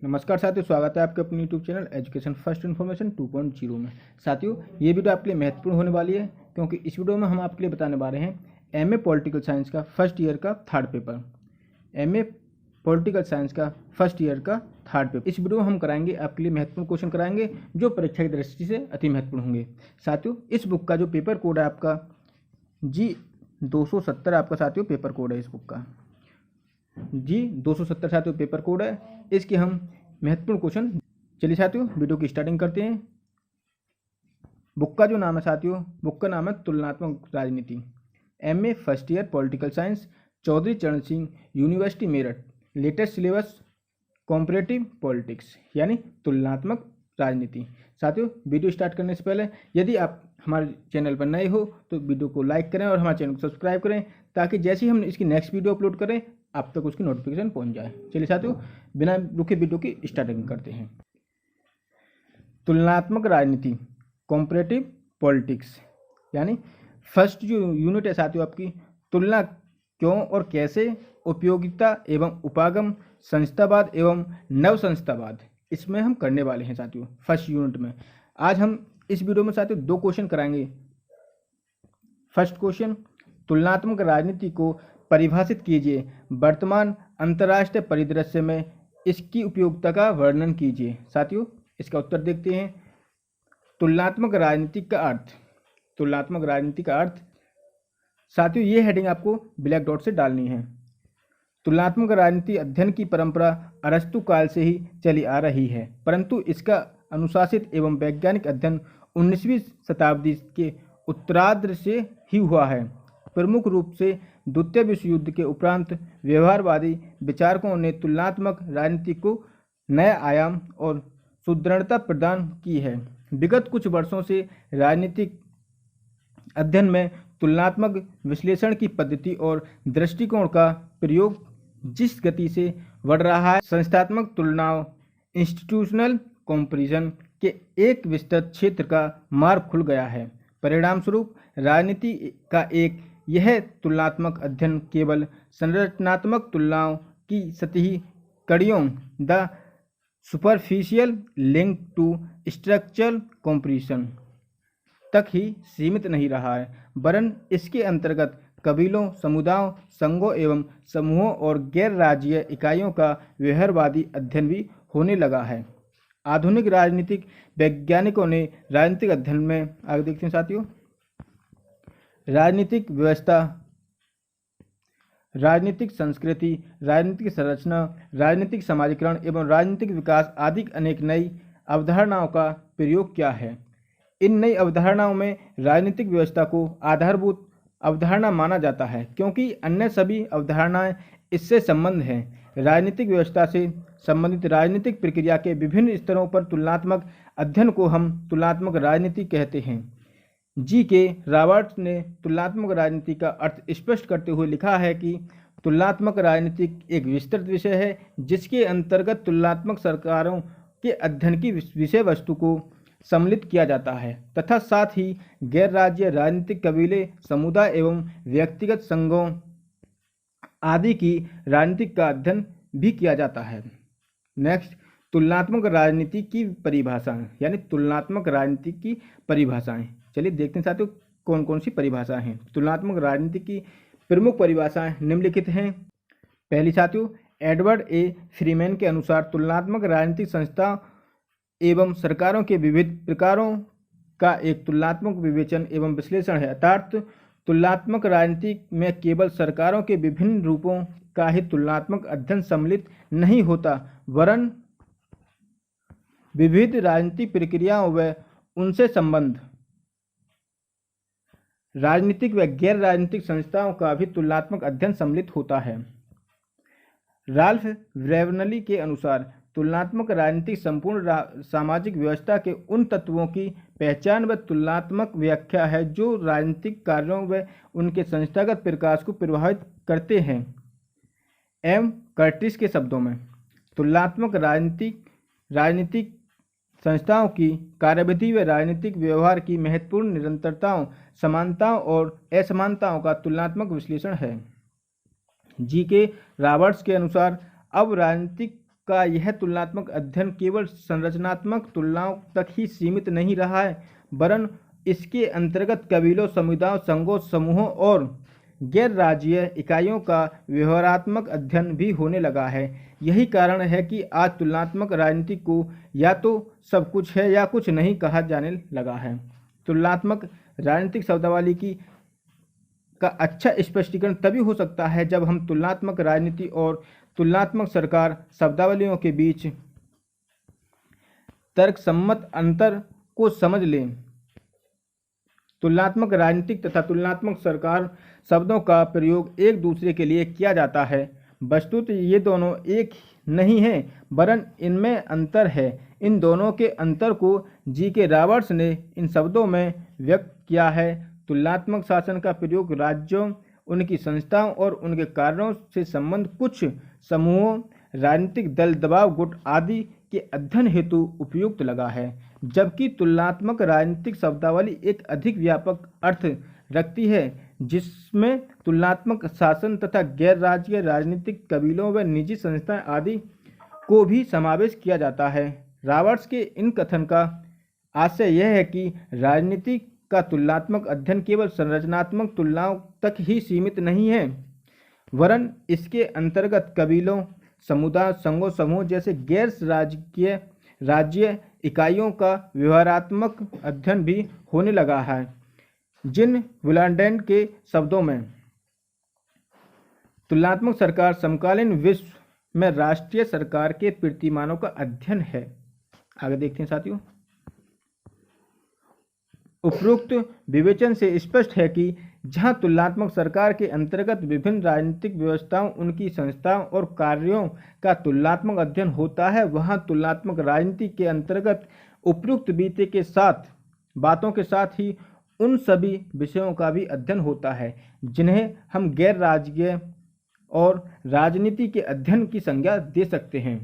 नमस्कार साथियों, स्वागत है आपके अपने YouTube channel education first information 2.0 में। साथियों, ये वीडियो आपके लिए महत्वपूर्ण होने वाली है क्योंकि इस वीडियो में हम आपके लिए बताने वाले हैं एमए पॉलिटिकल साइंस का फर्स्ट ईयर का third paper. MA political science का फर्स्ट ईयर का थर्ड पेपर इस वीडियो में हम कराएंगे, आपके लिए महत्वपूर्ण क्वेश्चन कराएंगे जो परीक्षा की दृष्टि से अति महत्वपूर्ण होंगे। साथियों, इस बुक का जो पेपर कोड है आपका G270 आपका साथियों पेपर कोड है। इस बुक का G270 साथियों पेपर कोड है। इसके हम महत्वपूर्ण क्वेश्चन, चलिए साथियों वीडियो की स्टार्टिंग करते हैं। बुक का जो नाम है साथियों, बुक का नाम है तुलनात्मक राजनीति, MA first year political science, Chaudhary Charan Singh University Meerut, latest syllabus comparative politics यानी तुलनात्मक राजनीति। साथियों, वीडियो स्टार्ट करने से पहले यदि आप हमारे चैनल पर नए हो तो वीडियो को लाइक करें और हमारे चैनल को सब्सक्राइब करें ताकि जैसे ही हम इसकी नेक्स्ट वीडियो अपलोड करें आप तक उसकी नोटिफिकेशन पहुंच जाए। चलिए साथियों, बिना रुके वीडियो की स्टार्टिंग करते हैं। तुलनात्मक राजनीति कॉम्परेटिव पॉलिटिक्स यानी फर्स्ट जो यूनिट है साथियों आपकी, तुलना क्यों और कैसे, उपयोगिता एवं उपागम, संस्थावाद एवं नव संस्थावाद, इसमें हम करने वाले हैं साथियों फर्स्ट यूनिट में। आज हम इस वीडियो में साथियों दो क्वेश्चन कराएंगे। फर्स्ट क्वेश्चन, तुलनात्मक राजनीति को परिभाषित कीजिए, वर्तमान अंतर्राष्ट्रीय परिदृश्य में इसकी उपयोगिता का वर्णन कीजिए। साथियों, इसका उत्तर देखते हैं। तुलनात्मक राजनीति का अर्थ, तुलनात्मक राजनीति का अर्थ साथियों, ये हेडिंग आपको ब्लैक डॉट से डालनी है। तुलनात्मक राजनीति अध्ययन की परंपरा अरस्तु काल से ही चली आ रही है, परंतु इसका अनुशासित एवं वैज्ञानिक अध्ययन 19वीं शताब्दी के उत्तरार्ध से ही हुआ है। प्रमुख रूप से द्वितीय विश्व युद्ध के उपरांत व्यवहारवादी विचारकों ने तुलनात्मक राजनीति को नया आयाम और सुदृढ़ता प्रदान की है। विगत कुछ वर्षों से राजनीतिक अध्ययन में तुलनात्मक विश्लेषण की पद्धति और दृष्टिकोण का प्रयोग जिस गति से बढ़ रहा है, संस्थात्मक तुलनाओं इंस्टीट्यूशनल कंपैरिजन के एक विस्तृत क्षेत्र का मार्ग खुल गया है। परिणाम स्वरूप राजनीति का एक यह तुलनात्मक अध्ययन केवल संरचनात्मक तुलनाओं की सतही कड़ियों the superficial link to structural comparison तक ही सीमित नहीं रहा है, वरन इसके अंतर्गत कबीलों, समुदायों, संघों एवं समूहों और गैर राज्यीय इकाइयों का व्यवहारवादी अध्ययन भी होने लगा है। आधुनिक राजनीतिक वैज्ञानिकों ने राजनीतिक अध्ययन में, आगे देखते हैं साथियों, राजनीतिक व्यवस्था, राजनीतिक संस्कृति, राजनीतिक संरचना, राजनीतिक समाजीकरण एवं राजनीतिक विकास आदि अनेक नई अवधारणाओं का प्रयोग किया है। इन नई अवधारणाओं में राजनीतिक व्यवस्था को आधारभूत अवधारणा माना जाता है क्योंकि अन्य सभी अवधारणाएं इससे संबंध हैं। राजनीतिक व्यवस्था से संबंधित राजनीतिक प्रक्रिया के विभिन्न स्तरों पर तुलनात्मक अध्ययन को हम तुलनात्मक राजनीति कहते हैं। G.K. रॉबर्ट्स ने तुलनात्मक राजनीति का अर्थ स्पष्ट करते हुए लिखा है कि तुलनात्मक राजनीति एक विस्तृत विषय है जिसके अंतर्गत तुलनात्मक सरकारों के अध्ययन की विषय वस्तु को सम्मिलित किया जाता है तथा साथ ही गैर राज्य राजनीतिक कबीले, समुदाय एवं व्यक्तिगत संघों आदि की राजनीति का अध्ययन भी किया जाता है। नेक्स्ट, तुलनात्मक राजनीति की परिभाषाएं यानी तुलनात्मक राजनीति की परिभाषाएं। चलिए देखते हैं साथियों कौन कौन सी परिभाषाएं हैं। तुलनात्मक राजनीति की प्रमुख परिभाषाएं निम्नलिखित हैं। पहली साथियों, एडवर्ड ए फ्रीमैन के अनुसार तुलनात्मक राजनीतिक संस्था एवं सरकारों के विविध प्रकारों का एक तुलनात्मक विवेचन एवं विश्लेषण है। अर्थात तुलनात्मक राजनीति में केवल सरकारों के विभिन्न रूपों का ही तुलनात्मक अध्ययन सम्मिलित नहीं होता, वरन विविध राजनीतिक प्रक्रियाओं व उनसे संबंध राजनीतिक व गैर राजनीतिक संस्थाओं का भी तुलनात्मक अध्ययन सम्मिलित होता है। राल्फ ब्रेवनली के अनुसार तुलनात्मक राजनीति संपूर्ण सामाजिक व्यवस्था के उन तत्वों की पहचान व तुलनात्मक व्याख्या है जो राजनीतिक कार्यों व उनके संस्थागत प्रकाश को प्रभावित करते हैं। एम कर्टिस के शब्दों में, तुलनात्मक राजनीतिक संस्थाओं की कार्यविधि व राजनीतिक व्यवहार की महत्वपूर्ण निरंतरताओं, समानताओं और असमानताओं का तुलनात्मक विश्लेषण है। G.K. रॉबर्ट्स के अनुसार अब राजनीतिक का यह तुलनात्मक अध्ययन केवल संरचनात्मक तुलनाओं तक ही सीमित नहीं रहा है, वरन इसके अंतर्गत कबीलों, समुदायों, संघों, समूहों और गैर राज्यीय इकाइयों का व्यवहारात्मक अध्ययन भी होने लगा है। यही कारण है कि आज तुलनात्मक राजनीति को या तो सब कुछ है या कुछ नहीं कहा जाने लगा है। तुलनात्मक राजनीतिक शब्दावली का अच्छा स्पष्टीकरण तभी हो सकता है जब हम तुलनात्मक राजनीति और तुलनात्मक सरकार शब्दावलियों के बीच तर्कसम्मत अंतर को समझ लें। तुलनात्मक राजनीतिक तथा तुलनात्मक सरकार शब्दों का प्रयोग एक दूसरे के लिए किया जाता है, वस्तुतः ये दोनों एक नहीं हैं, वरन इनमें अंतर है। इन दोनों के अंतर को जी.के. रॉबर्ट्स ने इन शब्दों में व्यक्त किया है। तुलनात्मक शासन का प्रयोग राज्यों, उनकी संस्थाओं और उनके कार्यों से संबंध कुछ समूहों, राजनीतिक दल, दबाव गुट आदि के अध्ययन हेतु उपयुक्त लगा है, जबकि तुलनात्मक राजनीतिक शब्दावली एक अधिक व्यापक अर्थ रखती है, जिसमें तुलनात्मक शासन तथा गैर राज्यीय राजनीतिक कबीलों व निजी संस्थाएं आदि को भी समावेश किया जाता है। रॉबर्ट्स के इन कथन का आशय यह है कि राजनीति का तुलनात्मक अध्ययन केवल संरचनात्मक तुलनाओं तक ही सीमित नहीं है, वरन इसके अंतर्गत कबीलों, समुदाय, संघों, समूह जैसे गैर राज्यीय इकाइयों का व्यवहारात्मक अध्ययन भी होने लगा है। जिन विलांडेन के शब्दों में तुलनात्मक सरकार समकालीन विश्व में राष्ट्रीय सरकार के कीर्तिमानों का अध्ययन है। आगे देखते हैं साथियों। उपरोक्त विवेचन से स्पष्ट है कि जहां तुलनात्मक सरकार के अंतर्गत विभिन्न राजनीतिक व्यवस्थाओं, उनकी संस्थाओं और कार्यों का तुलनात्मक अध्ययन होता है, वहां तुलनात्मक राजनीति के अंतर्गत उपयुक्त बीते के साथ बातों के साथ ही उन सभी विषयों का भी अध्ययन होता है जिन्हें हम गैर राज्यीय और राजनीति के अध्ययन की संज्ञा दे सकते हैं।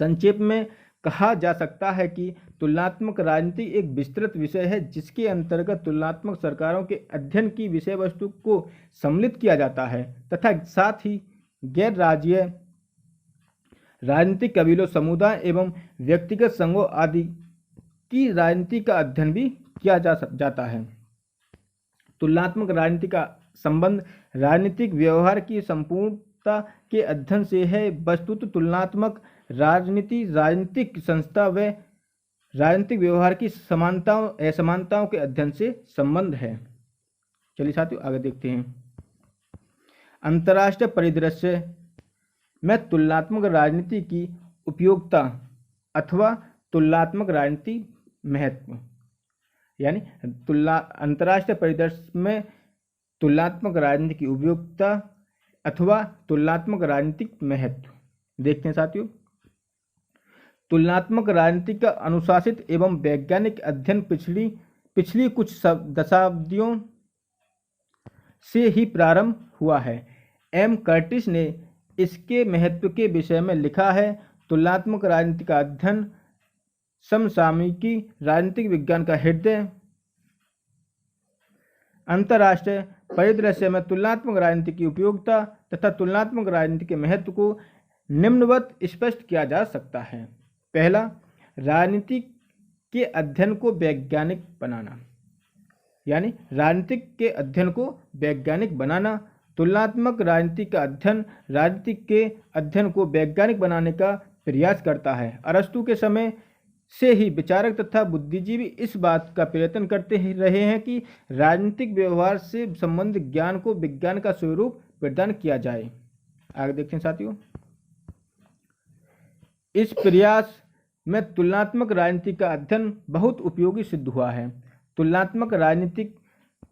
संक्षेप में कहा जा सकता है कि तुलनात्मक राजनीति एक विस्तृत विषय है जिसके अंतर्गत तुलनात्मक सरकारों के अध्ययन की विषय वस्तु को सम्मिलित किया जाता है तथा साथ ही गैर राज्यीय राजनीतिक कबीलों, समुदाय एवं व्यक्तिगत संघों आदि की राजनीति का अध्ययन भी किया जाता है। तुलनात्मक राजनीति का संबंध राजनीतिक व्यवहार की संपूर्णता के अध्ययन से है। वस्तुतः तुलनात्मक राजनीति राजनीतिक संस्था व राजनीतिक व्यवहार की समानताओं असमानताओं के अध्ययन से संबंध है। चलिए साथियों आगे देखते हैं। अंतर्राष्ट्रीय परिदृश्य में तुलनात्मक राजनीति की उपयोगिता अथवा तुलनात्मक राजनीति महत्व, यानी अंतर्राष्ट्रीय परिदृश्य में तुलनात्मक राजनीति की उपयोगिता अथवा तुलनात्मक राजनीतिक महत्व देखते हैं साथियों। तुलनात्मक राजनीति का अनुशासित एवं वैज्ञानिक अध्ययन पिछली कुछ दशाब्दियों से ही प्रारंभ हुआ है। एम कर्टिस ने इसके महत्व के विषय में लिखा है। तुलनात्मक राजनीति का अध्ययन समसामयिकी राजनीतिक विज्ञान का हृदय। अंतर्राष्ट्रीय परिदृश्य में तुलनात्मक राजनीति की उपयोगिता तथा तुलनात्मक राजनीति के महत्व को निम्नवत स्पष्ट किया जा सकता है। पहला, राजनीति के अध्ययन को वैज्ञानिक बनाना, यानी राजनीतिक के अध्ययन को वैज्ञानिक बनाना। तुलनात्मक राजनीति का अध्ययन राजनीति के अध्ययन को वैज्ञानिक बनाने का प्रयास करता है। अरस्तु के समय से ही विचारक तथा बुद्धिजीवी इस बात का प्रयत्न करते रहे हैं कि राजनीतिक व्यवहार से संबंधित ज्ञान को विज्ञान का स्वरूप प्रदान किया जाए। आगे देखते हैं साथियों। इस प्रयास में तुलनात्मक राजनीति का अध्ययन बहुत उपयोगी सिद्ध हुआ है। तुलनात्मक राजनीतिक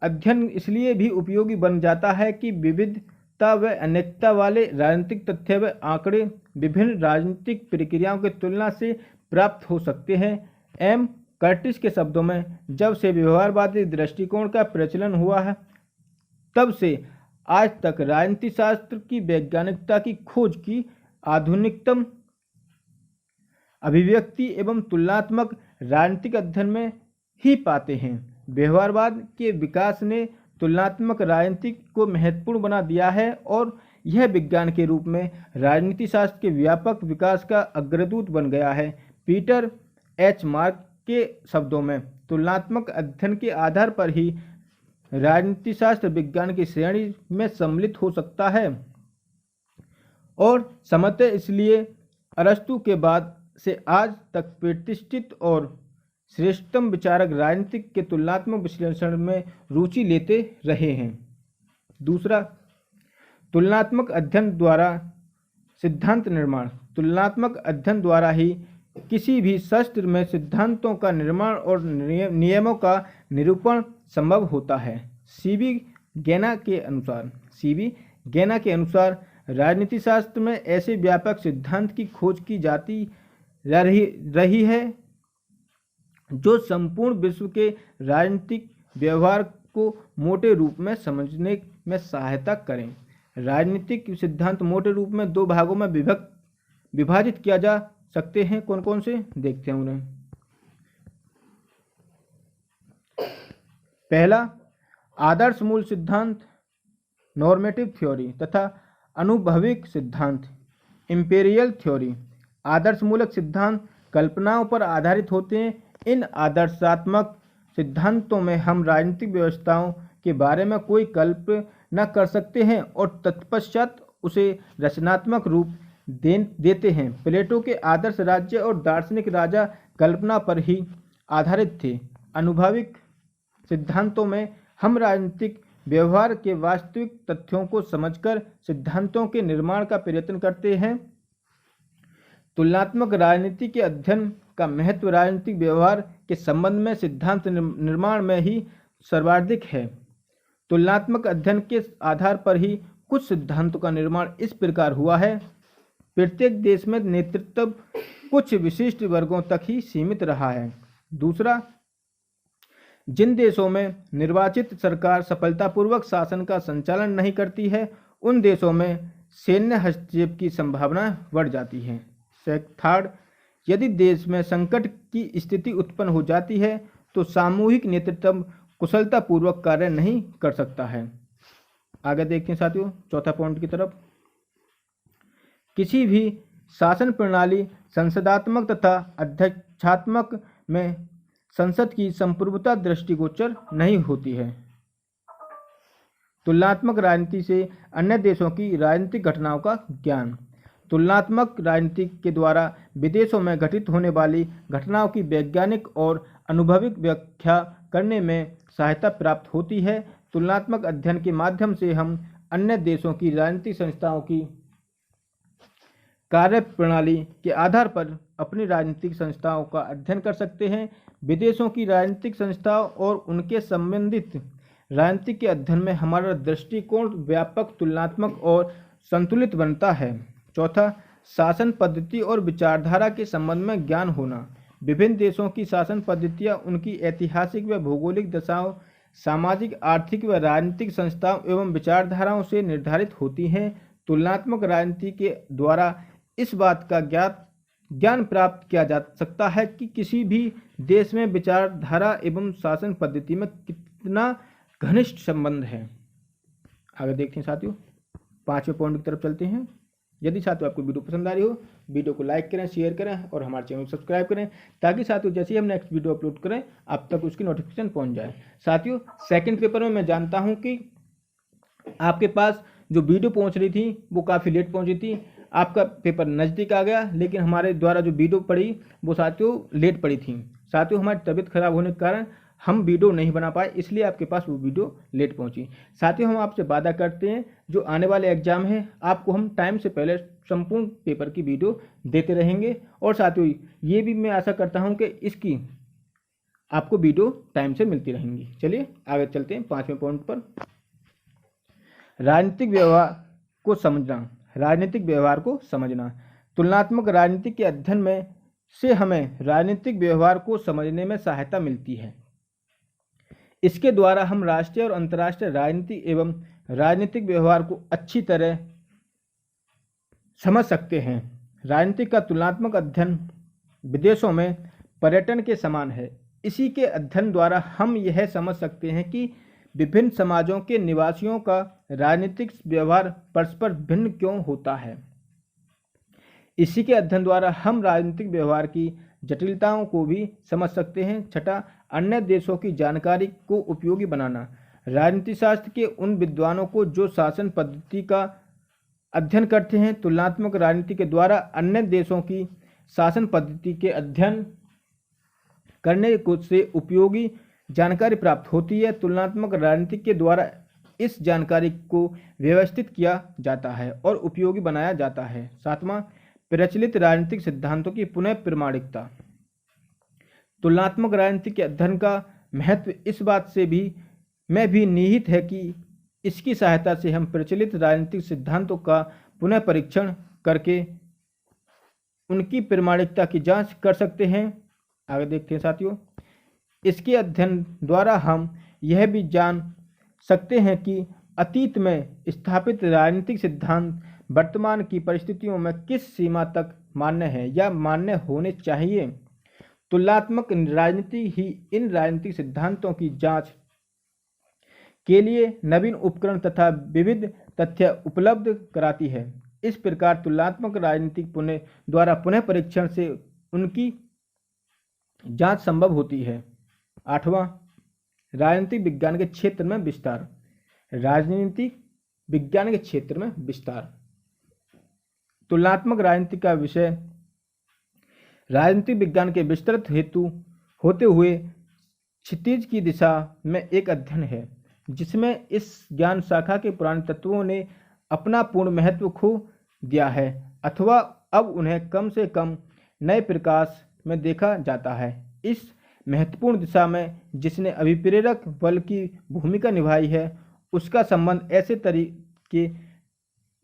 अध्ययन इसलिए भी उपयोगी बन जाता है कि विविधता व अनेकता वाले राजनीतिक तथ्य व आंकड़े विभिन्न राजनीतिक प्रक्रियाओं की तुलना से प्राप्त हो सकते हैं। एम कर्टिस के शब्दों में, जब से व्यवहारवादी दृष्टिकोण का प्रचलन हुआ है तब से आज तक राजनीति शास्त्र की वैज्ञानिकता की खोज की आधुनिकतम अभिव्यक्ति एवं तुलनात्मक राजनीतिक अध्ययन में ही पाते हैं। व्यवहारवाद के विकास ने तुलनात्मक राजनीति को महत्वपूर्ण बना दिया है और यह विज्ञान के रूप में राजनीति शास्त्र के व्यापक विकास का अग्रदूत बन गया है। पीटर एच मार्क के शब्दों में, तुलनात्मक अध्ययन के आधार पर ही राजनीति शास्त्र विज्ञान की श्रेणी में सम्मिलित हो सकता है और समझते इसलिए अरस्तु के बाद से आज तक प्रतिष्ठित और श्रेष्ठतम विचारक राजनीतिक के तुलनात्मक विश्लेषण में रुचि लेते रहे हैं। दूसरा, तुलनात्मक अध्ययन द्वारा सिद्धांत निर्माण। तुलनात्मक अध्ययन द्वारा ही किसी भी शास्त्र में सिद्धांतों का निर्माण और नियमों का निरूपण संभव होता है। सीबी गैना के अनुसार राजनीति शास्त्र में ऐसे व्यापक सिद्धांत की खोज की जाती रही है जो संपूर्ण विश्व के राजनीतिक व्यवहार को मोटे रूप में समझने में सहायता करें। राजनीतिक सिद्धांत मोटे रूप में दो भागों में विभाजित किया जा सकते हैं। कौन कौन से देखते हैं उन्हें। पहला, आदर्श मूल सिद्धांत नॉर्मेटिव थ्योरी तथा अनुभविक सिद्धांत इंपेरियल थ्योरी। आदर्श मूलक सिद्धांत कल्पनाओं पर आधारित होते हैं। इन आदर्शात्मक सिद्धांतों में हम राजनीतिक व्यवस्थाओं के बारे में कोई कल्पना कर सकते हैं और तत्पश्चात उसे रचनात्मक रूप देते हैं। प्लेटो के आदर्श राज्य और दार्शनिक राजा कल्पना पर ही आधारित थे। अनुभविक सिद्धांतों में हम राजनीतिक व्यवहार के वास्तविक तथ्यों को समझकर सिद्धांतों के निर्माण का प्रयत्न करते हैं। तुलनात्मक राजनीति के अध्ययन का महत्व राजनीतिक व्यवहार के संबंध में सिद्धांत निर्माण में ही सर्वाधिक है। तुलनात्मक अध्ययन के आधार पर ही कुछ सिद्धांतों का निर्माण इस प्रकार हुआ है। प्रत्येक देश में नेतृत्व कुछ विशिष्ट वर्गों तक ही सीमित रहा है। दूसरा, जिन देशों में निर्वाचित सरकार सफलतापूर्वक शासन का संचालन नहीं करती है उन देशों में सैन्य हस्तक्षेप की संभावना बढ़ जाती है। थर्ड, यदि देश में संकट की स्थिति उत्पन्न हो जाती है तो सामूहिक नेतृत्व कुशलतापूर्वक कार्य नहीं कर सकता है। आगे देखते हैं साथियों चौथा पॉइंट की तरफ। किसी भी शासन प्रणाली संसदात्मक तथा अध्यक्षात्मक में संसद की संप्रभुता दृष्टिगोचर नहीं होती है। तुलनात्मक राजनीति से अन्य देशों की राजनीतिक घटनाओं का ज्ञान। तुलनात्मक राजनीति के द्वारा विदेशों में घटित होने वाली घटनाओं की वैज्ञानिक और अनुभविक व्याख्या करने में सहायता प्राप्त होती है। तुलनात्मक अध्ययन के माध्यम से हम अन्य देशों की राजनीतिक संस्थाओं की कार्यप्रणाली के आधार पर अपनी राजनीतिक संस्थाओं का अध्ययन कर सकते हैं। विदेशों की राजनीतिक संस्थाओं और उनके संबंधित राजनीति के अध्ययन में हमारा दृष्टिकोण व्यापक, तुलनात्मक और संतुलित बनता है। चौथा, शासन पद्धति और विचारधारा के संबंध में ज्ञान होना। विभिन्न देशों की शासन पद्धतियाँ उनकी ऐतिहासिक व भौगोलिक दशाओं, सामाजिक, आर्थिक व राजनीतिक संस्थाओं एवं विचारधाराओं से निर्धारित होती हैं। तुलनात्मक राजनीति के द्वारा इस बात का ज्ञान प्राप्त किया जा सकता है कि किसी भी देश में विचारधारा एवं शासन पद्धति में कितना घनिष्ठ संबंध है। आगे देखते हैं साथियों पांचवें पॉइंट की तरफ चलते हैं। यदि साथियों आपको वीडियो पसंद आ रही हो वीडियो को लाइक करें, शेयर करें और हमारे चैनल को सब्सक्राइब करें ताकि साथियों जैसे ही हम नेक्स्ट वीडियो अपलोड करें आप तक उसकी नोटिफिकेशन पहुंच जाए। साथियों सेकंड पेपर में मैं जानता हूं कि आपके पास जो वीडियो पहुंच रही थी वो काफ़ी लेट पहुंची थी। आपका पेपर नज़दीक आ गया लेकिन हमारे द्वारा जो वीडियो पड़ी वो साथियों लेट पड़ी थी। साथियों हमारी तबीयत खराब होने के कारण हम वीडियो नहीं बना पाए, इसलिए आपके पास वो वीडियो लेट पहुंची। साथियों हम आपसे वादा करते हैं जो आने वाले एग्जाम है आपको हम टाइम से पहले संपूर्ण पेपर की वीडियो देते रहेंगे और साथियों ये भी मैं आशा करता हूं कि इसकी आपको वीडियो टाइम से मिलती रहेंगी। चलिए आगे चलते हैं पांचवें पॉइंट पर। राजनीतिक व्यवहार को समझना। तुलनात्मक राजनीति के अध्ययन में से हमें राजनीतिक व्यवहार को समझने में सहायता मिलती है। इसके द्वारा हम राष्ट्रीय और अंतर्राष्ट्रीय राजनीति एवं राजनीतिक व्यवहार को अच्छी तरह समझ सकते हैं। राजनीति का तुलनात्मक अध्ययन विदेशों में पर्यटन के समान है। इसी के अध्ययन द्वारा हम यह समझ सकते हैं कि विभिन्न समाजों के निवासियों का राजनीतिक व्यवहार परस्पर भिन्न क्यों होता है। इसी के अध्ययन द्वारा हम राजनीतिक व्यवहार की जटिलताओं को भी समझ सकते हैं। छठा, अन्य देशों की जानकारी को उपयोगी बनाना। राजनीति शास्त्र के उन विद्वानों को जो शासन पद्धति का अध्ययन करते हैं, तुलनात्मक राजनीति के द्वारा अन्य देशों की शासन पद्धति के अध्ययन करने को से उपयोगी जानकारी प्राप्त होती है। तुलनात्मक राजनीति के द्वारा इस जानकारी को व्यवस्थित किया जाता है और उपयोगी बनाया जाता है। सातवां, प्रचलित राजनीतिक सिद्धांतों की पुनः प्रमाणिकता। तुलनात्मक राजनीति के अध्ययन का महत्व इस बात से में भी निहित है कि इसकी सहायता से हम प्रचलित राजनीतिक सिद्धांतों का पुनः परीक्षण करके उनकी प्रमाणिकता की जांच कर सकते हैं। आगे देखते हैं साथियों, इसके अध्ययन द्वारा हम यह भी जान सकते हैं कि अतीत में स्थापित राजनीतिक सिद्धांत वर्तमान की परिस्थितियों में किस सीमा तक मान्य है या मान्य होने चाहिए। तुलनात्मक राजनीति ही इन राजनीतिक सिद्धांतों की जांच के लिए नवीन उपकरण तथा विविध तथ्य उपलब्ध कराती है। इस प्रकार तुलनात्मक राजनीति द्वारा पुनः परीक्षण से उनकी जांच संभव होती है। आठवां, राजनीतिक विज्ञान के क्षेत्र में विस्तार। राजनीतिक विज्ञान के क्षेत्र में विस्तार। तुलनात्मक राजनीति का विषय राजनीतिक विज्ञान के विस्तृत हेतु होते हुए क्षितिज की दिशा में एक अध्ययन है, जिसमें इस ज्ञान शाखा के पुराने तत्वों ने अपना पूर्ण महत्व खो दिया है अथवा अब उन्हें कम से कम नए प्रकाश में देखा जाता है। इस महत्वपूर्ण दिशा में जिसने अभिप्रेरक बल की भूमिका निभाई है, उसका संबंध ऐसे तरीके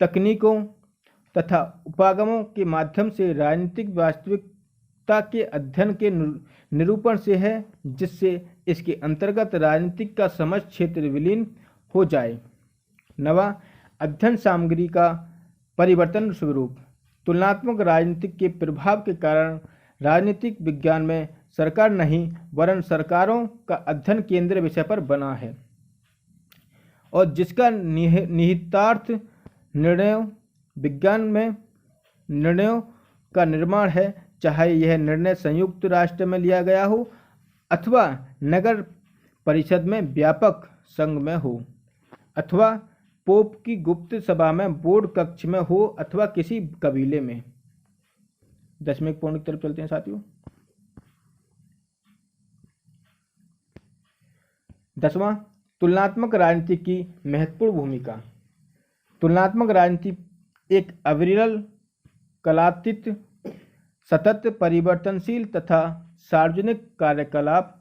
तकनीकों तथा उपागमों के माध्यम से राजनीतिक वास्तविकता के अध्ययन के निरूपण से है, जिससे इसके अंतर्गत राजनीतिक का समझ क्षेत्र विलीन हो जाए। नवा, अध्ययन सामग्री का परिवर्तन स्वरूप। तुलनात्मक राजनीतिक के प्रभाव के कारण राजनीतिक विज्ञान में सरकार नहीं वरन सरकारों का अध्ययन केंद्रीय विषय पर बना है और जिसका निहितार्थ निर्णयों विज्ञान में निर्णयों का निर्माण है, चाहे यह निर्णय संयुक्त राष्ट्र में लिया गया हो अथवा नगर परिषद में व्यापक संघ में हो अथवा पोप की गुप्त सभा में बोर्ड कक्ष में हो अथवा किसी कबीले में। 10वें पॉइंट की तरफ चलते हैं साथियों। 10वां, तुलनात्मक राजनीति की महत्वपूर्ण भूमिका। तुलनात्मक राजनीति एक अविरल, कलातीत, सतत, परिवर्तनशील तथा सार्वजनिक कार्यकलाप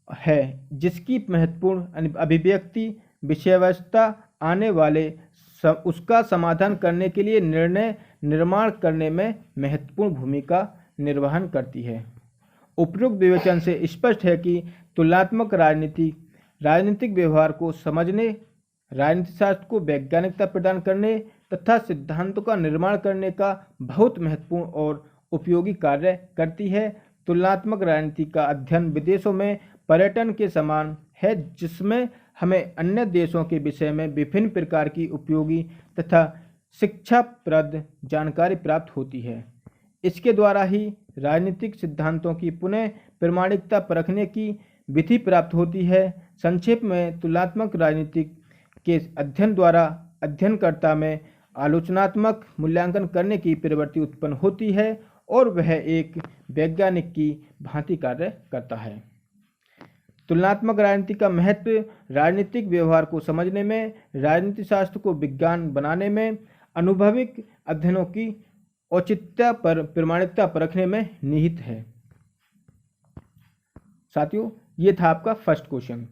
है, जिसकी महत्वपूर्ण अभिव्यक्ति विषयवस्तुता आने वाले उसका समाधान करने के लिए निर्णय निर्माण करने में महत्वपूर्ण भूमिका निर्वहन करती है। उपयुक्त विवेचन से स्पष्ट है कि तुलनात्मक राजनीति राजनीतिक व्यवहार को समझने, राजनीति शास्त्र को वैज्ञानिकता प्रदान करने तथा सिद्धांतों का निर्माण करने का बहुत महत्वपूर्ण और उपयोगी कार्य करती है। तुलनात्मक राजनीति का अध्ययन विदेशों में पर्यटन के समान है, जिसमें हमें अन्य देशों के विषय में विभिन्न प्रकार की उपयोगी तथा शिक्षाप्रद जानकारी प्राप्त होती है। इसके द्वारा ही राजनीतिक सिद्धांतों की पुनः प्रमाणिकता परखने की विधि प्राप्त होती है। संक्षेप में, तुलनात्मक राजनीति के अध्ययन द्वारा अध्ययनकर्ता में आलोचनात्मक मूल्यांकन करने की प्रवृत्ति उत्पन्न होती है और वह एक वैज्ञानिक की भांति कार्य करता है। तुलनात्मक राजनीति का महत्व राजनीतिक व्यवहार को समझने में, राजनीति शास्त्र को विज्ञान बनाने में, अनुभविक अध्ययनों की औचित्य पर प्रमाणिकता परखने में निहित है। साथियों, ये था आपका फर्स्ट क्वेश्चन।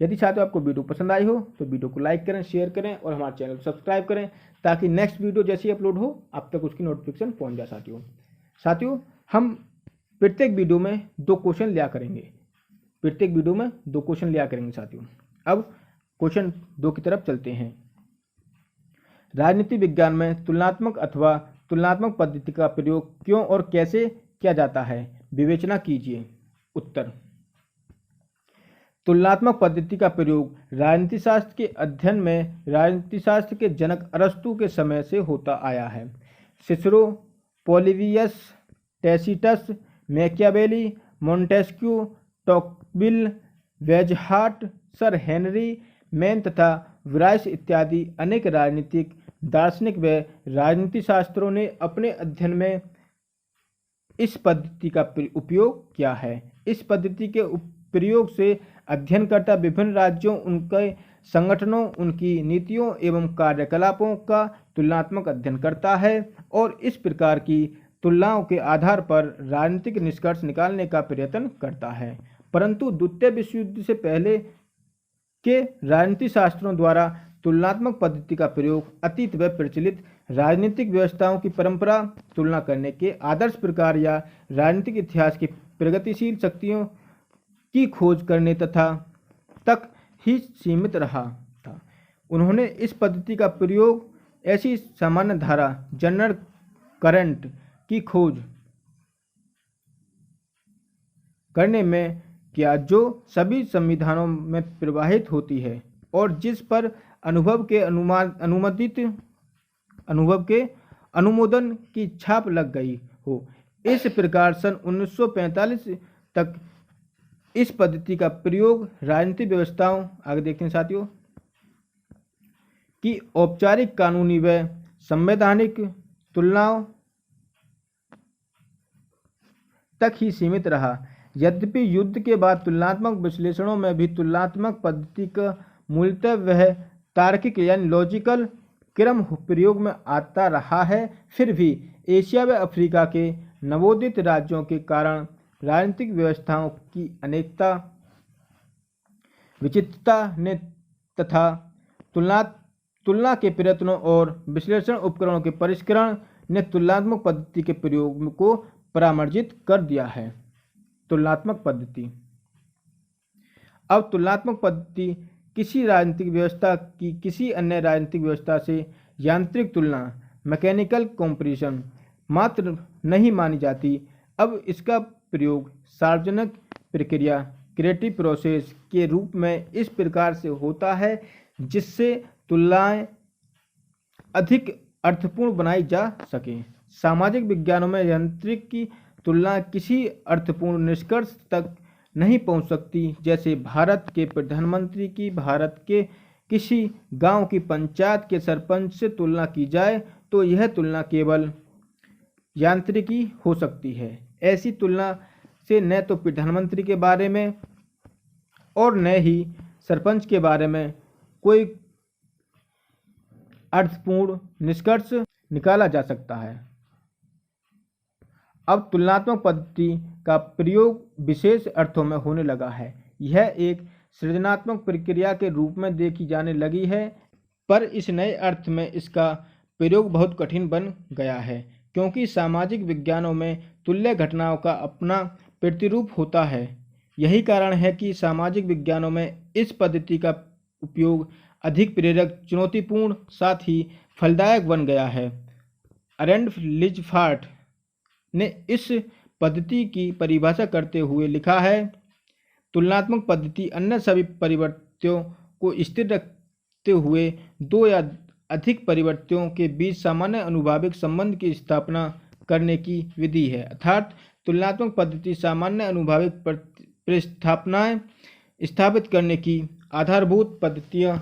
यदि साथियों आपको वीडियो पसंद आई हो तो वीडियो को लाइक करें, शेयर करें और हमारे चैनल को सब्सक्राइब करें, ताकि नेक्स्ट वीडियो जैसे ही अपलोड हो आप तक उसकी नोटिफिकेशन पहुंच जाए। साथियों हम प्रत्येक वीडियो में 2 क्वेश्चन लिया करेंगे। साथियों अब क्वेश्चन 2 की तरफ चलते हैं। राजनीति विज्ञान में तुलनात्मक अथवा तुलनात्मक पद्धति का प्रयोग क्यों और कैसे किया जाता है, विवेचना कीजिए। उत्तर, तुलनात्मक पद्धति का प्रयोग राजनीति शास्त्र के अध्ययन में राजनीति शास्त्र के जनक अरस्तु के समय से होता आया है। Cicero, Polybius, Tacitus, Machiavelli, Montesquieu, Tocqueville, वेजहार्ट, सर हेनरी मैन तथा व्राइस इत्यादि अनेक राजनीतिक दार्शनिक व राजनीति शास्त्रों ने अपने अध्ययन में इस पद्धति का उपयोग किया है। इस पद्धति के प्रयोग से अध्ययनकर्ता विभिन्न राज्यों, उनके संगठनों, उनकी नीतियों एवं कार्यकलापों का तुलनात्मक अध्ययन करता है और इस प्रकार की तुलनाओं के आधार पर राजनीतिक निष्कर्ष निकालने का प्रयत्न करता है। परंतु द्वितीय विश्व युद्ध से पहले के राजनीति शास्त्रों द्वारा तुलनात्मक पद्धति का प्रयोग अतीत व प्रचलित राजनीतिक व्यवस्थाओं की परंपरा, तुलना करने के आदर्श प्रकार या राजनीतिक इतिहास की प्रगतिशील शक्तियों की खोज करने तक ही सीमित रहा था। उन्होंने इस पद्धति का प्रयोग ऐसी सामान्य धारा, जनरल करंट की खोज करने में किया जो सभी संविधानों में प्रवाहित होती है और जिस पर अनुभव के अनुमोदन की छाप लग गई हो। इस प्रकार सन 1945 तक इस पद्धति का प्रयोग राजनीतिक व्यवस्थाओं, आगे देखते हैं साथियों, की औपचारिक, कानूनी व संवैधानिक तुलनाओं तक ही सीमित रहा। यद्यपि युद्ध के बाद तुलनात्मक विश्लेषणों में भी तुलनात्मक पद्धति का मूलतः वह तार्किक यानी लॉजिकल क्रम प्रयोग में आता रहा है, फिर भी एशिया व अफ्रीका के नवोदित राज्यों के कारण राजनीतिक व्यवस्थाओं की अनेकता, विचित्रता ने तथा तुलना के प्रयत्नों और विश्लेषण उपकरणों के परिष्करण ने तुलनात्मक पद्धति के प्रयोग को परामर्जित कर दिया है। तुलनात्मक पद्धति। अब तुलनात्मक पद्धति किसी राजनीतिक व्यवस्था की किसी अन्य राजनीतिक व्यवस्था से यांत्रिक तुलना, मैकेनिकल कंपैरिजन मात्र नहीं मानी जाती। अब इसका प्रयोग सार्वजनिक प्रक्रिया, क्रिएटिव प्रोसेस के रूप में इस प्रकार से होता है जिससे तुलनाएं अधिक अर्थपूर्ण बनाई जा सके। सामाजिक विज्ञानों में यांत्रिक की तुलना किसी अर्थपूर्ण निष्कर्ष तक नहीं पहुंच सकती। जैसे भारत के प्रधानमंत्री की भारत के किसी गांव की पंचायत के सरपंच से तुलना की जाए तो यह तुलना केवल यांत्रिकी हो सकती है। ऐसी तुलना से न तो प्रधानमंत्री के बारे में और न ही सरपंच के बारे में कोई अर्थपूर्ण निष्कर्ष निकाला जा सकता है। अब तुलनात्मक पद्धति का प्रयोग विशेष अर्थों में होने लगा है। यह एक सृजनात्मक प्रक्रिया के रूप में देखी जाने लगी है, पर इस नए अर्थ में इसका प्रयोग बहुत कठिन बन गया है, क्योंकि सामाजिक विज्ञानों में तुल्य घटनाओं का अपना प्रतिरूप होता है। यही कारण है कि सामाजिक विज्ञानों में इस पद्धति का उपयोग अधिक प्रेरक, चुनौतीपूर्ण, साथ ही फलदायक बन गया है। अरेंड लिजफार्ट ने इस पद्धति की परिभाषा करते हुए लिखा है, तुलनात्मक पद्धति अन्य सभी परिवर्त्यों को स्थिर रखते हुए दो या अधिक परिवर्त्यों के बीच सामान्य अनुभाविक संबंध की स्थापना करने की विधि है। अर्थात तुलनात्मक पद्धति सामान्य अनुभाविक प्रतिस्थापनाएं स्थापित करने की आधारभूत पद्धतियों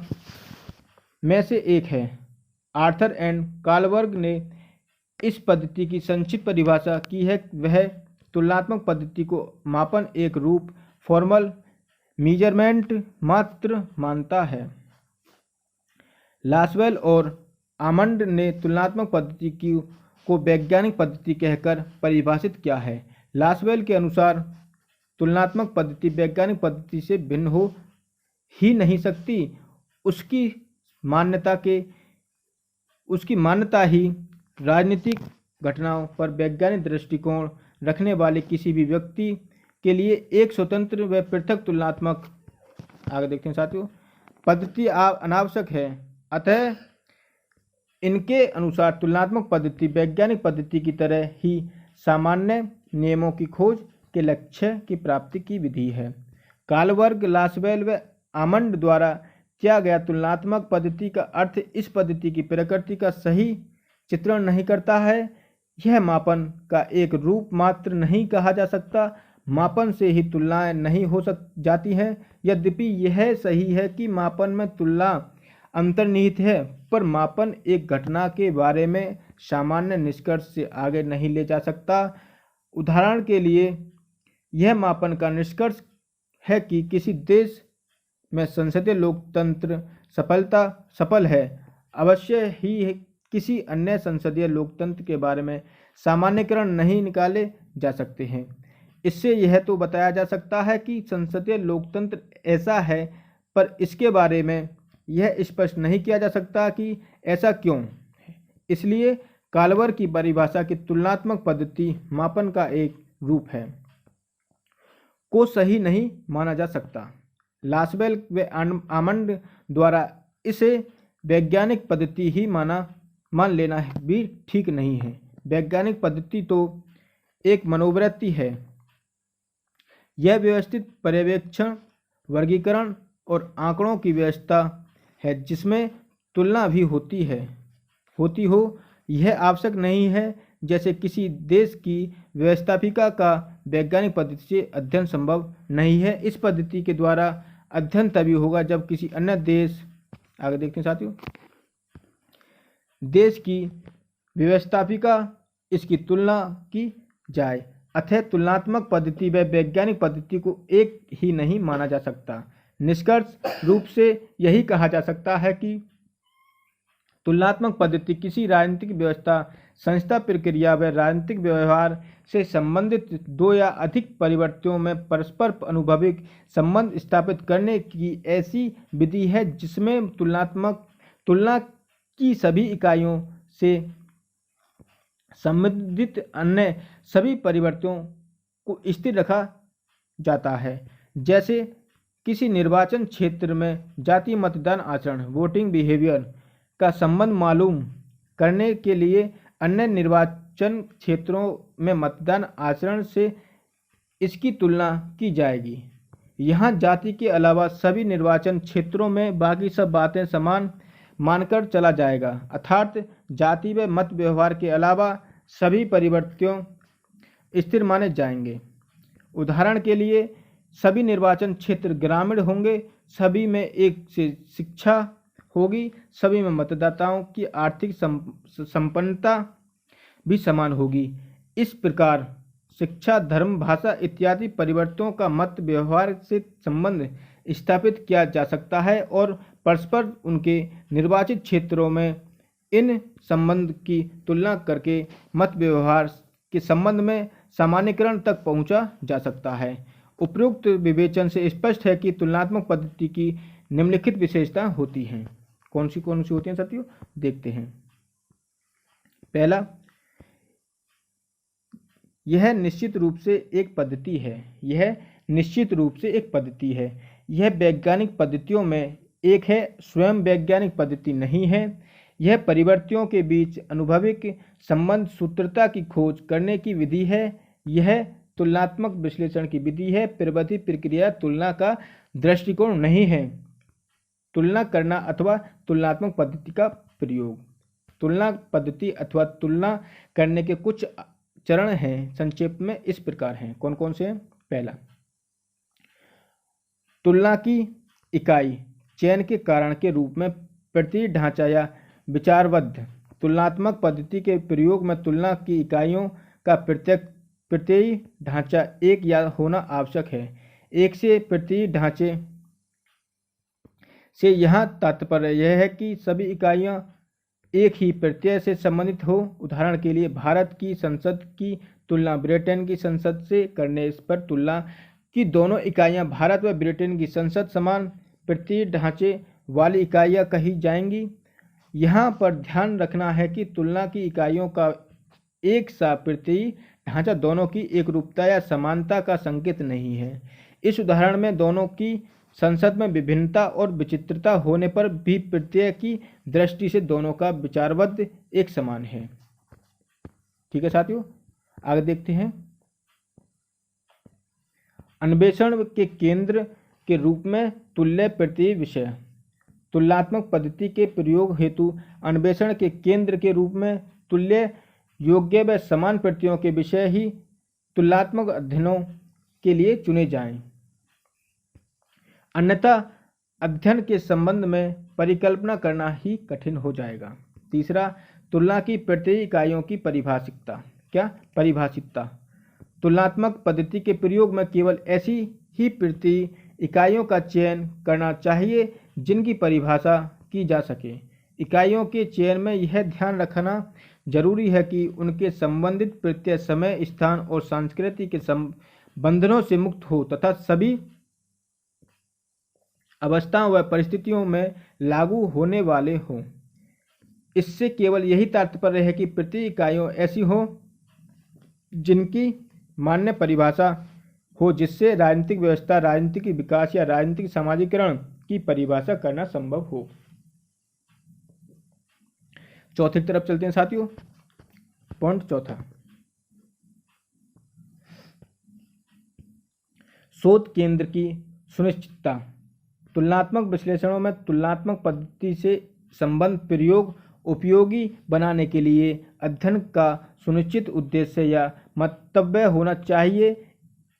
में से एक है। आर्थर एंड कालबर्ग ने इस पद्धति की संक्षिप्त परिभाषा की है। वह तुलनात्मक पद्धति को मापन एक रूप, फॉर्मल मीजरमेंट मात्र मानता है। लासवेल और आमंड ने तुलनात्मक पद्धति को वैज्ञानिक पद्धति कहकर परिभाषित किया है। लासवेल के अनुसार तुलनात्मक पद्धति वैज्ञानिक पद्धति से भिन्न हो ही नहीं सकती। उसकी मान्यता ही राजनीतिक घटनाओं पर वैज्ञानिक दृष्टिकोण रखने वाले किसी भी व्यक्ति के लिए एक स्वतंत्र व पृथक तुलनात्मक, आगे देखते हैं साथियों, पद्धति अनावश्यक है। अतः इनके अनुसार तुलनात्मक पद्धति वैज्ञानिक पद्धति की तरह ही सामान्य नियमों की खोज के लक्ष्य की प्राप्ति की विधि है। कालवर्ग, लासवेल व आमंड द्वारा किया गया तुलनात्मक पद्धति का अर्थ इस पद्धति की प्रकृति का सही चित्रण नहीं करता है। यह मापन का एक रूप मात्र नहीं कहा जा सकता। मापन से ही तुलनाएं नहीं हो जाती हैं। यद्यपि यह सही है कि मापन में तुलना अंतर्निहित है, पर मापन एक घटना के बारे में सामान्य निष्कर्ष से आगे नहीं ले जा सकता। उदाहरण के लिए, यह मापन का निष्कर्ष है कि किसी देश में संसदीय लोकतंत्र सफल है, अवश्य ही किसी अन्य संसदीय लोकतंत्र के बारे में सामान्यकरण नहीं निकाले जा सकते हैं। इससे यह तो बताया जा सकता है कि संसदीय लोकतंत्र ऐसा है, पर इसके बारे में यह स्पष्ट नहीं किया जा सकता कि ऐसा क्यों है। इसलिए कालवर की परिभाषा की तुलनात्मक पद्धति मापन का एक रूप है को सही नहीं माना जा सकता। लासवेल व आमंड द्वारा इसे वैज्ञानिक पद्धति ही मान लेना भी ठीक नहीं है। वैज्ञानिक पद्धति तो एक मनोवृत्ति है। यह व्यवस्थित पर्यवेक्षण, वर्गीकरण और आंकड़ों की व्यवस्था है जिसमें तुलना भी होती हो। यह आवश्यक नहीं है जैसे किसी देश की व्यवस्थापिका का वैज्ञानिक पद्धति से अध्ययन संभव नहीं है। इस पद्धति के द्वारा अध्ययन तभी होगा जब किसी अन्य देश, आगे देखते हैं साथियों, देश की व्यवस्थापिका इसकी तुलना की जाए। अतः तुलनात्मक पद्धति व वैज्ञानिक पद्धति को एक ही नहीं माना जा सकता। निष्कर्ष रूप से यही कहा जा सकता है कि तुलनात्मक पद्धति किसी राजनीतिक व्यवस्था, संस्था, प्रक्रिया व राजनीतिक व्यवहार से संबंधित दो या अधिक परिवर्तियों में परस्पर अनुभविक संबंध स्थापित करने की ऐसी विधि है जिसमें तुलना की सभी इकाइयों से संबंधित अन्य सभी परिवर्तियों को स्थिर रखा जाता है। जैसे किसी निर्वाचन क्षेत्र में जातीय मतदान आचरण, वोटिंग बिहेवियर का संबंध मालूम करने के लिए अन्य निर्वाचन क्षेत्रों में मतदान आचरण से इसकी तुलना की जाएगी। यहाँ जाति के अलावा सभी निर्वाचन क्षेत्रों में बाकी सब बातें समान मानकर चला जाएगा, अर्थात जाति व मत व्यवहार के अलावा सभी परिवर्तियों स्थिर माने जाएंगे। उदाहरण के लिए, सभी निर्वाचन क्षेत्र ग्रामीण होंगे, सभी में एक से शिक्षा होगी, सभी में मतदाताओं की आर्थिक संपन्नता भी समान होगी। इस प्रकार शिक्षा, धर्म, भाषा इत्यादि परिवर्तनों का मत व्यवहार से संबंध स्थापित किया जा सकता है और परस्पर उनके निर्वाचित क्षेत्रों में इन संबंध की तुलना करके मत व्यवहार के संबंध में सामान्यकरण तक पहुंचा जा सकता है। उपयुक्त विवेचन से स्पष्ट है कि तुलनात्मक पद्धति की निम्नलिखित विशेषता होती हैं। कौन सी होती हैं साथियों, देखते हैं। पहला, यह निश्चित रूप से एक पद्धति है। यह वैज्ञानिक पद्धतियों में एक है, स्वयं वैज्ञानिक पद्धति नहीं है। यह परिवर्तियों के बीच अनुभविक संबंध सूत्रता की खोज करने की विधि है। यह तुलनात्मक विश्लेषण की विधि है। प्रवृत्ति, प्रक्रिया तुलना का दृष्टिकोण नहीं है। तुलना करना अथवा तुलनात्मक पद्धति का प्रयोग। तुलना पद्धति अथवा तुलना करने के कुछ चरण हैं, संक्षेप में इस प्रकार हैं। कौन कौन से हैं? पहला, तुलना की इकाई चयन के कारण के रूप में प्रतीक ढांचा या विचारबद्ध। तुलनात्मक पद्धति के प्रयोग में तुलना की इकाइयों का प्रत्ययी ढांचा एक या होना आवश्यक है। एक से प्रत्ययी ढांचे से यहाँ तात्पर्य यह है कि सभी इकाइयाँ एक ही प्रत्यय से संबंधित हो। उदाहरण के लिए, भारत की संसद की तुलना ब्रिटेन की संसद से करने पर तुलना की दोनों इकाइयाँ भारत व ब्रिटेन की संसद समान प्रत्ययी ढांचे वाली इकाइयाँ कही जाएंगी। यहाँ पर ध्यान रखना है कि तुलना की इकाइयों का एक सा प्रत्ययी ढांचा दोनों की एकरूपता या समानता का संकेत नहीं है। इस उदाहरण में दोनों की संसद में विभिन्नता और विचित्रता होने पर भी प्रत्यय की दृष्टि से दोनों का विचारबद्ध एक समान है। ठीक है साथियों, आगे देखते हैं। अन्वेषण के केंद्र के रूप में तुल्य प्रति विषय। तुलनात्मक पद्धति के प्रयोग हेतु अन्वेषण के केंद्र के रूप में तुल्य, योग्य व समान प्रतियों के विषय ही तुलनात्मक अध्ययनों के लिए चुने जाएं। अन्यथा अध्ययन के संबंध में परिकल्पना करना ही कठिन हो जाएगा। तीसरा, तुलना की प्रत्यय इकाइयों की परिभाषिकता। क्या परिभाषिकता? तुलनात्मक पद्धति के प्रयोग में केवल ऐसी ही प्रत्यय इकाइयों का चयन करना चाहिए जिनकी परिभाषा की जा सके। इकाइयों के चयन में यह ध्यान रखना जरूरी है कि उनके संबंधित प्रत्यय समय, स्थान और संस्कृति के बंधनों से मुक्त हो तथा सभी अवस्थाओं व परिस्थितियों में लागू होने वाले हों। इससे केवल यही तात्पर्य है कि प्रत्यय इकाइयाँ ऐसी हों जिनकी मान्य परिभाषा हो, जिससे राजनीतिक व्यवस्था, राजनीतिक विकास या राजनीतिक समाजीकरण की परिभाषा करना संभव हो। चौथे की तरफ चलते हैं साथियों। पॉइंट चौथा, शोध केंद्र की सुनिश्चितता। तुलनात्मक विश्लेषणों में तुलनात्मक पद्धति से संबंध प्रयोग उपयोगी बनाने के लिए अध्ययन का सुनिश्चित उद्देश्य या मंतव्य होना चाहिए।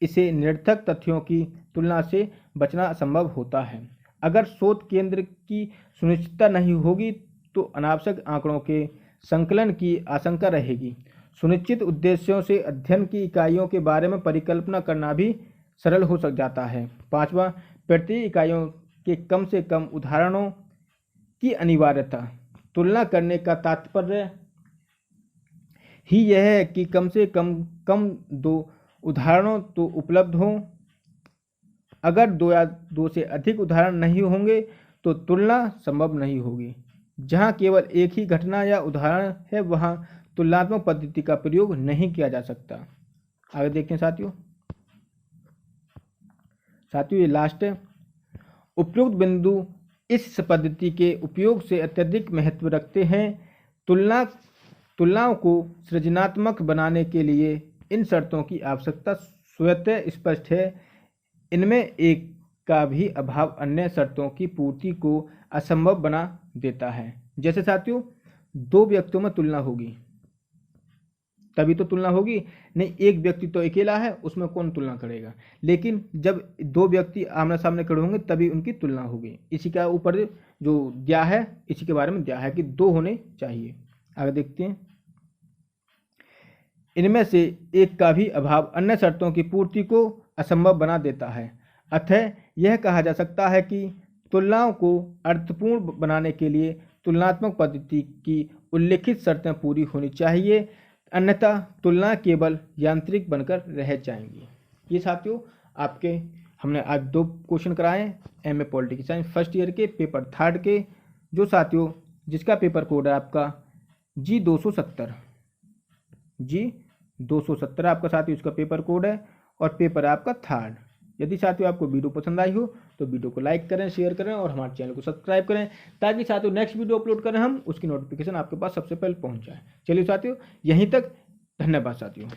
इसे निरर्थक तथ्यों की तुलना से बचना संभव होता है। अगर शोध केंद्र की सुनिश्चितता नहीं होगी तो अनावश्यक आंकड़ों के संकलन की आशंका रहेगी। सुनिश्चित उद्देश्यों से अध्ययन की इकाइयों के बारे में परिकल्पना करना भी सरल हो सक जाता है। पांचवा, प्रत्यय इकाइयों के कम से कम उदाहरणों की अनिवार्यता। तुलना करने का तात्पर्य ही यह है कि कम से कम दो उदाहरणों तो उपलब्ध हों। अगर दो या दो से अधिक उदाहरण नहीं होंगे तो तुलना संभव नहीं होगी। जहां केवल एक ही घटना या उदाहरण है वहां तुलनात्मक पद्धति का प्रयोग नहीं किया जा सकता। आगे देखते हैं साथियों। ये लास्ट है। उपयुक्त बिंदु इस पद्धति के उपयोग से अत्यधिक महत्व रखते हैं। तुलनाओं को सृजनात्मक बनाने के लिए इन शर्तों की आवश्यकता स्वतः स्पष्ट है। इनमें एक का भी अभाव अन्य शर्तों की पूर्ति को असंभव बना देता है। जैसे साथियों, दो व्यक्तियों में तुलना होगी तभी तो तुलना होगी, नहीं एक व्यक्ति तो अकेला है उसमें कौन तुलना करेगा। लेकिन जब दो व्यक्ति आमने सामने खड़े होंगे तभी उनकी तुलना होगी। इसी का ऊपर जो दिया है इसी के बारे में दिया है कि दो होने चाहिए। आगे देखते हैं। इनमें से एक का भी अभाव अन्य शर्तों की पूर्ति को असंभव बना देता है। अतः यह कहा जा सकता है कि तुलनाओं को अर्थपूर्ण बनाने के लिए तुलनात्मक पद्धति की उल्लिखित शर्तें पूरी होनी चाहिए, अन्यथा तुलना केवल यांत्रिक बनकर रह जाएंगी। ये साथियों आपके हमने आज दो क्वेश्चन कराए MA political science first year के पेपर थर्ड के, जो साथियों जिसका पेपर कोड है आपका G270 आपका साथियों इसका पेपर कोड है और पेपर है आपका थर्ड। यदि साथियों आपको वीडियो पसंद आई हो तो वीडियो को लाइक करें, शेयर करें और हमारे चैनल को सब्सक्राइब करें ताकि साथियों नेक्स्ट वीडियो अपलोड करें हम उसकी नोटिफिकेशन आपके पास सबसे पहले पहुंच जाए। चलिए साथियों यहीं तक, धन्यवाद साथियों।